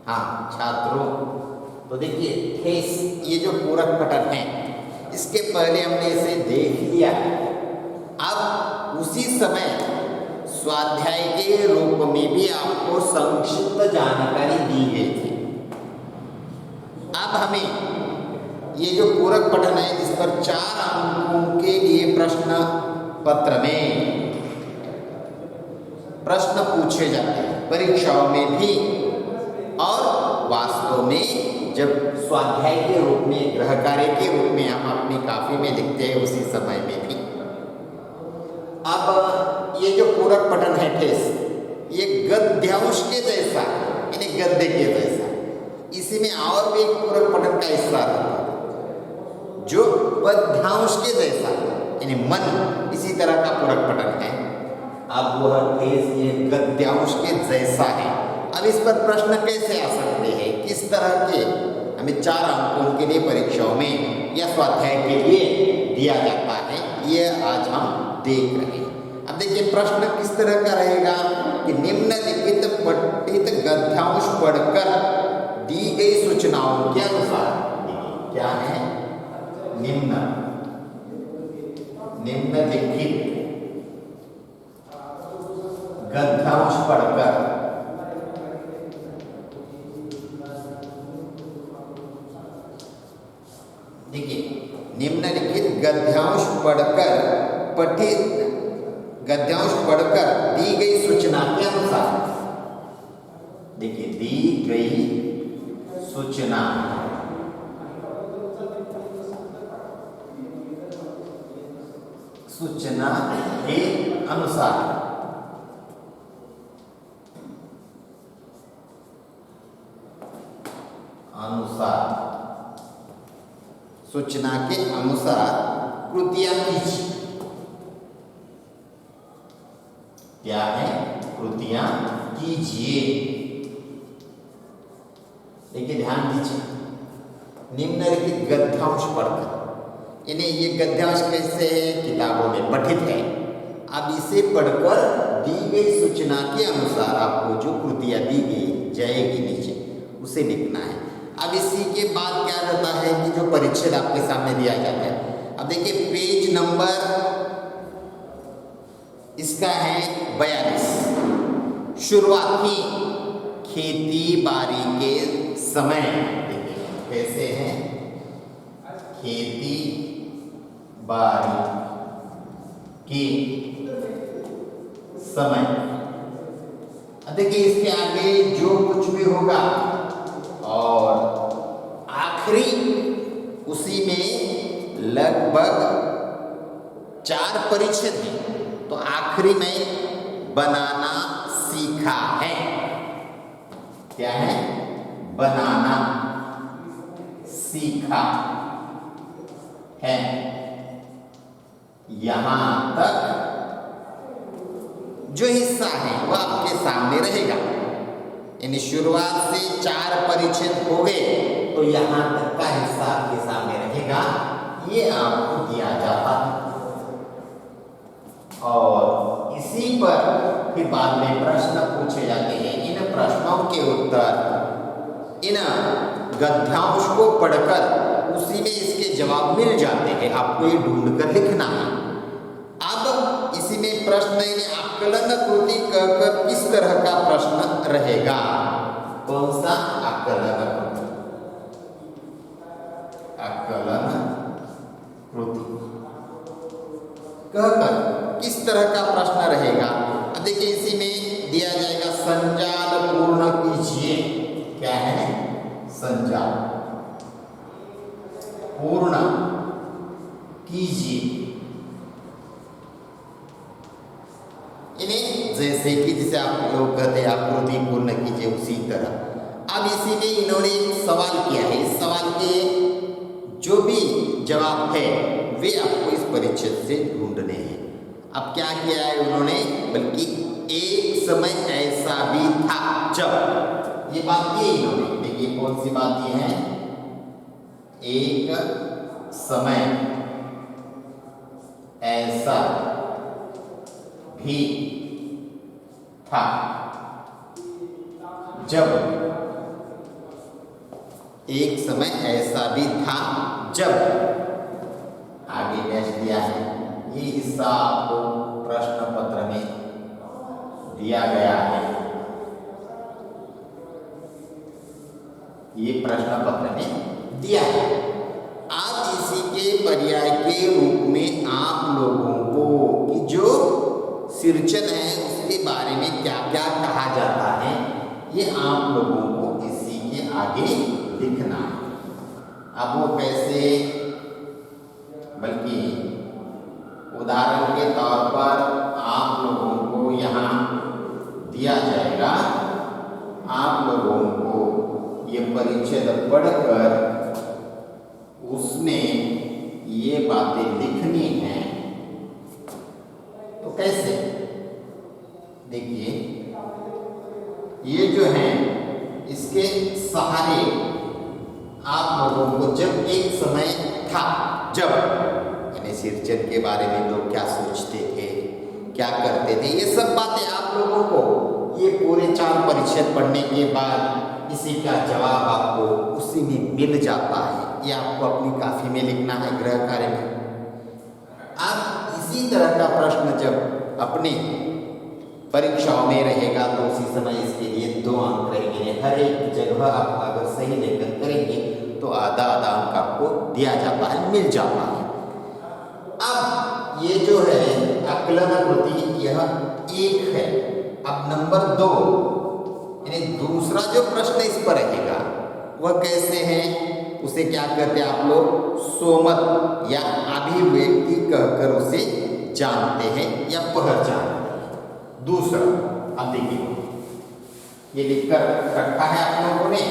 हाँ छात्रों, तो देखिए ठेस ये जो पूरक पठन है इसके पहले हमने इसे देख लिया। अब उसी समय स्वाध्याय के रूप में भी आपको संक्षिप्त जानकारी दी गई थी। अब हमें ये जो पूरक पठन है जिस पर 4 अंकों के लिए प्रश्न पत्र में प्रश्न पूछे जाते हैं परीक्षाओं में भी और वास्तव में जब स्वाध्याय के रूप में गृह कार्य के रूप में हम अपनी काफी में लिखते हैं उसी समय में भी। अब ये जो पूरक पठन है ठेस ये गद्यांश के जैसा यानी गद्य के जैसा, इसी में और भी एक पूरक पठन का हिस्सा था जो पद्यांश के जैसा यानी मन, इसी तरह का पूरक पठन है। अब वह ठेस ये गद्यांश के जैसा है। अब इस पर प्रश्न कैसे आ सकते हैं, किस तरह के हमें 4 अंकों के लिए परीक्षाओं में या स्वाध्याय के लिए दिया जाता है, ये आज हम देख रहे हैं। अब देखिए प्रश्न किस तरह का रहेगा कि निम्नलिखित पठित गद्यांश पढ़कर दी गई सूचनाओं के अनुसार, क्या है निम्नलिखित गद्यांश पढ़कर देखिए निम्नलिखित गद्यांश पढ़कर दी गई सूचना के अनुसार, देखिए दी गई सूचना के अनुसार सूचना के अनुसार कृतियां कीजिए। क्या है? कृतियां कीजिए। देखिए ध्यान दीजिए, निम्नलिखित गद्यांश पढ़कर, यानी ये गद्यांश कैसे है, किताबों में पठित है। अब इसे पढ़कर दी गई सूचना के अनुसार आपको जो कृतियां दी गई जाएगी नीचे उसे लिखना है। अब इसी के बाद क्या रहता है कि जो परिच्छेद आपके सामने दिया जाता है। अब देखिए पेज नंबर इसका है 42, शुरुआती खेती बाड़ी के समय। देखिए कैसे हैं, खेती बाड़ी के समय। देखिए इसके आगे जो कुछ भी होगा और आखिरी उसी में लगभग 4 परिच्छेद हैं, तो आखिरी में बनाना सीखा है। क्या है? बनाना सीखा है। यहां तक जो हिस्सा है वह आपके सामने रहेगा, यानी शुरुआत से 4 परिच्छेद हो गए तो यहां तक का हिस्सा आपके सामने रहेगा। ये आपको दिया जाता है और इसी पर फिर बाद में प्रश्न पूछे जाते हैं। इन प्रश्नों के उत्तर इन गद्यांश को पढ़कर उसी में इसके जवाब मिल जाते हैं, आपको ये ढूंढ कर लिखना है। अब इसी में प्रश्न यानी आकलन कृति कहकर किस तरह का प्रश्न रहेगा? कौन सा? आकलन कृति कहकर किस तरह का प्रश्न रहेगा? अब देखिए इसी में दिया जाएगा संजाल पूर्ण कीजिए। क्या है? संजाल पूर्ण कीजिए। इन्हें जैसे कि जिसे आप लोग कहते हैं आकृति पूर्ण कीजिए, उसी तरह। अब इसी में इन्होंने एक सवाल किया है। इस सवाल के जो भी जवाब है वे आपको इस परिच्छेद से ढूंढने हैं। अब क्या किया है उन्होंने, बल्कि एक समय ऐसा भी था जब, ये बात की इन्होंने। देखिए कौन सी बात ये है? एक समय ऐसा भी था जब एक समय ऐसा भी था जब, आगे डैश दिया है। ये हिस्सा आपको प्रश्न पत्र में दिया गया है, ये प्रश्न पत्र में दिया है। आप इसी के पर्याय के रूप में आप लोगों को कि जो सिरचन है उसके बारे में क्या क्या कहा जाता है, ये आप लोगों को इसी के आगे लिखना है। अब वो कैसे, बल्कि उदाहरण के तौर पर आप लोगों को यहाँ दिया जाएगा, आप लोगों को ये परिच्छेद पढ़कर उसमें ये बातें लिखनी हैं। तो कैसे, देखिए ये जो है इसके सहारे आप लोगों को जब एक समय था जब, यानी सिरचन के बारे में लोग क्या सोचते थे, क्या करते थे, ये सब बातें आप लोगों को ये पूरे 4 परिच्छेद पढ़ने के बाद इसी का जवाब आपको उसी में मिल जाता है। ये आपको अपनी काफी में लिखना है, गृह कार्य में। आप इसी तरह का प्रश्न जब अपनी परीक्षाओं में रहेगा तो उसी समय इसके लिए 2 अंक रहेंगे। हर एक जगह आप अगर सही लेखन करेंगे तो आधा आधा अंक आपको दिया जाता है, मिल जाता है। अब ये जो है आकलन कृति यह 1 है। अब नंबर 2, यानी दूसरा जो प्रश्न इस पर रहेगा वह कैसे है, उसे क्या कहते हैं आप लोग, सोमत या अभिव्यक्ति कहकर उसे जानते हैं या पहचानते हैं। दूसरा, अब देखिए ये लिखकर रखा है आप लोगों ने,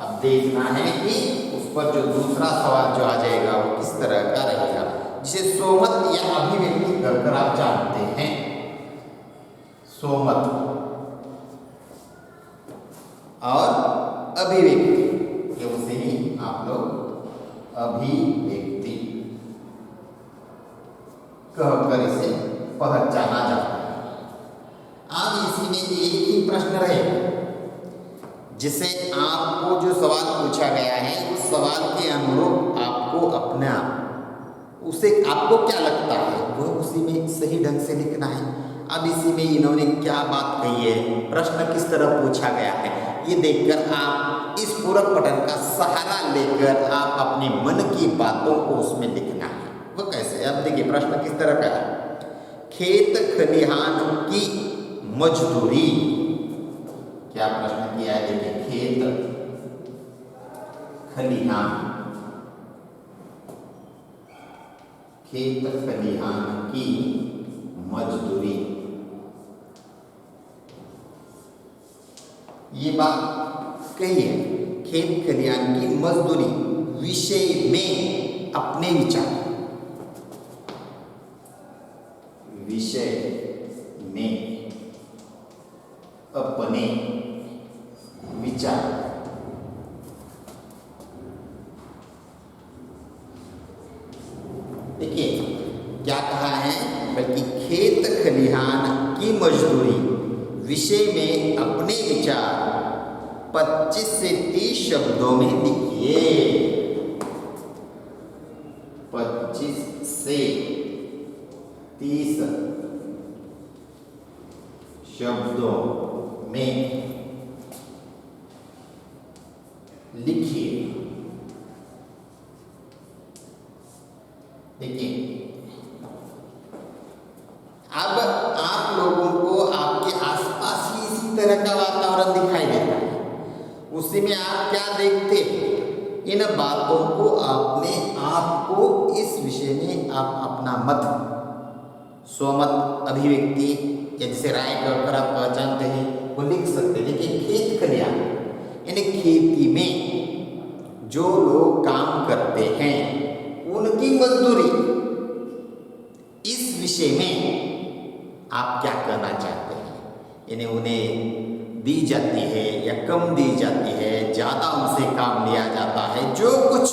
अब देखना है कि उस पर जो दूसरा सवाल जो आ जाएगा वो किस तरह का रहेगा, जिसे सोमत या अभिव्यक्ति कहकर आप जानते हैं। सोमत और अभिव्यक्ति, ये उसे ही आप लोग अभिव्यक्ति कहकर इसे पहचाना जाता है। अब इसी में एक ही प्रश्न रहेगा, जिसे आपको जो सवाल पूछा गया है उस सवाल के अनुरूप आपको अपना उसे आपको क्या लगता है वो उसी में सही ढंग से लिखना है। अब इसी में इन्होंने क्या बात कही है, प्रश्न किस तरह पूछा गया है, ये देखकर आप इस पूरक पठन का सहारा लेकर आप अपने मन की बातों को उसमें लिखना है। वो कैसे, अब देखिए प्रश्न किस तरह का है, खेत खलिहान की मजदूरी, क्या प्रश्न किया है, देखिए खेत खलिहान, खेत खलिहान की मजदूरी, ये बात कही है। खेत खलिहान की मजदूरी विषय में अपने विचार, विषय में अपने विचार, देखिए क्या कहा है, बल्कि खेत खलिहान की मजदूरी विषय में अपने विचार 25 से 30 शब्दों में लिखिए। 25 से 30 शब्दों में लिखिए। देखिए अब आप लोगों को आपके आसपास ही इसी तरह का वातावरण दिखाई देता है, उसी में आप क्या देखते, इन बातों को आपने आपको इस विषय में आप अपना मत, स्वमत, अभिव्यक्ति या जिसे राय कहकर आप पहचानते हैं वो लिख सकते हैं। देखिए खेत खलिहान यानी खेती में जो लोग काम करते हैं उनकी मजदूरी, इस विषय में आप क्या कहना चाहते हैं, यानी उन्हें दी जाती है या कम दी जाती है, ज़्यादा उनसे काम लिया जाता है, जो कुछ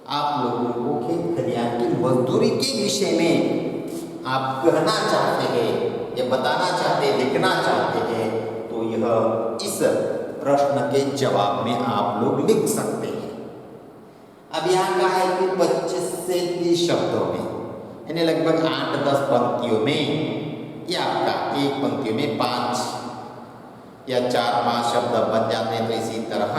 आप लोगों को खेत खलिहान की मजदूरी के विषय में आप कहना चाहते हैं या बताना चाहते हैं, लिखना चाहते हैं, तो यह इस प्रश्न के जवाब में आप लोग लिख सकते हैं। अब यहाँ कहा है कि 25 से 30 शब्दों में, यानी लगभग 8-10 पंक्तियों में, या आपका एक पंक्ति में 5 या 4-5 शब्द बन जाते हैं। तो इसी तरह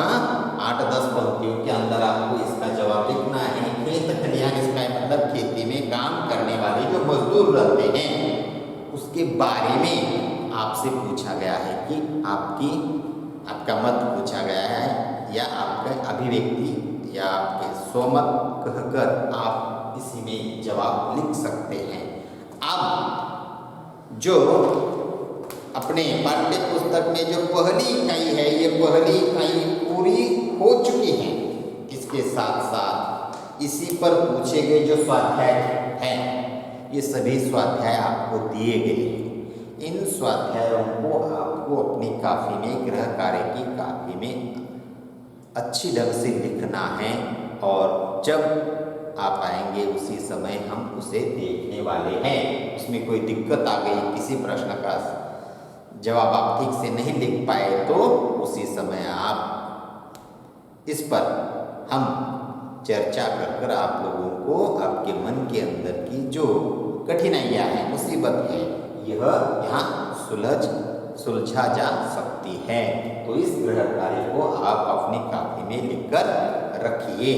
8-10 पंक्तियों के अंदर आपको इसका जवाब लिखना है। खेत खलिहान, इसका मतलब खेती में काम करने वाले जो मजदूर रहते हैं, उसके बारे में आपसे पूछा गया है कि आपका मत पूछा गया है, या आपका अभिव्यक्ति या आपके स्वमत कहकर आप इसी में जवाब लिख सकते हैं। अब जो अपने पाठ्य पुस्तक में जो पहली इकाई है, ये पहली इकाई पूरी हो चुकी है। इसके साथ साथ इसी पर पूछे गए जो स्वाध्याय हैं, ये सभी स्वाध्याय आपको दिए गए हैं। इन स्वाध्यायों को आपको अपनी कापी में, गृह कार्य की कापी में अच्छी ढंग से लिखना है, और जब आप आएंगे उसी समय हम उसे देखने वाले हैं। उसमें कोई दिक्कत आ गई, किसी प्रश्न का जवाब आप ठीक से नहीं लिख पाए, तो उसी समय आप इस पर हम चर्चा कर आप लोगों को आपके मन के अंदर की जो कठिनाइयाँ हैं, मुसीबत है, यह यहाँ सुलझा जा सकती है। तो इस गृह कार्य को आप अपनी कापी में लिखकर रखिए।